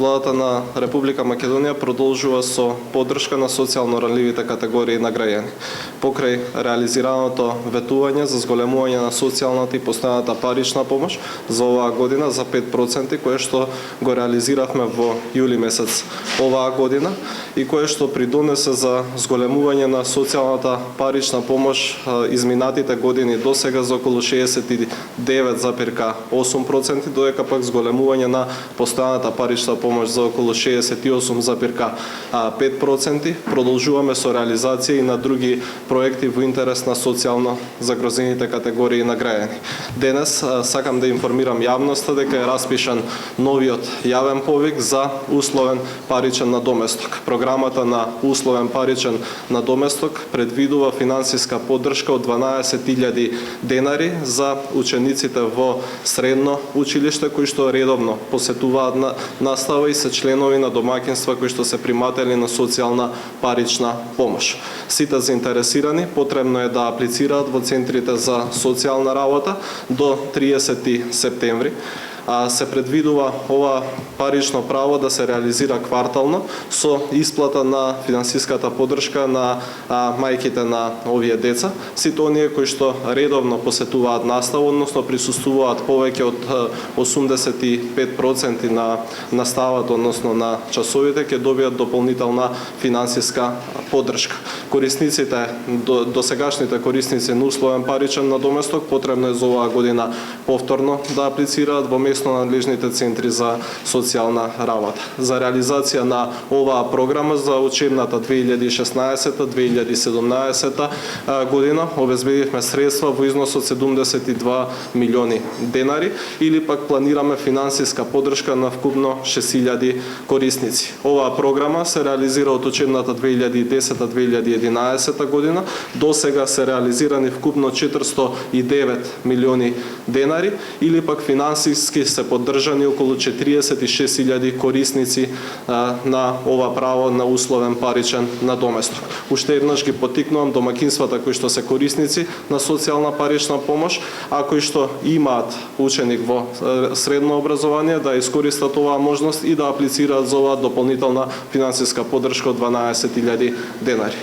Владата на Република Македонија продолжува со поддршка на социјално ранливите категории на граѓани. Покрај реализираното ветување за зголемување на социјалната и постојаната парична помош за оваа година за 5%, кое што го реализиравме во јули месец оваа година и кое што придонесе за зголемување на социјалната парична помош изминатите години до сега за околу 69,8%, додека пак зголемување на постојаната парична помош за околу 68,5%. Продолжуваме со реализација и на други проекти во интерес на социјално загрозените категории на граѓани. Денес сакам да информирам јавноста дека е распишан новиот јавен повик за условен паричен надоместок. Програмата на условен паричен надоместок предвидува финансиска поддршка од 12.000 денари за учениците во средно училиште кои што редовно посетуваат настава и се членови на домаќинства кои што се приматели на социјална парична помош. Сите заинтересирани потребно е да аплицираат во центрите за социјална работа до 30 септември. Се предвидува ова парично право да се реализира квартално со исплата на финансиската поддршка на мајките на овие деца. Сите оние кои што редовно посетуваат настава, односно присуствуваат повеќе од 85% на наставата, односно на часовите, ќе добијат дополнителна финансиска поддршка. Корисниците, досегашните корисници на условен паричен надоместок потребно е за оваа година повторно да аплицираат во местно надлежните центри за социјална работа. За реализација на оваа програма за учебната 2016-2017 година обезбедивме средства во износ од 72 милиони денари или пак планираме финансиска поддршка на вкупно 6.000 корисници. Оваа програма се реализира од учебната 2010-2011 година. До сега се реализирани вкупно 409 милиони денари или пак финансиски се поддржани околу 46.000 корисници на ова право на условен паричен надоместок. Уште еднаш ги поттикнувам домаќинствата кои што се корисници на социјална парична помош, а кои што имаат ученик во средно образование, да искористат оваа можност и да аплицираат за оваа дополнителна финансиска поддршка од 12.000 денари.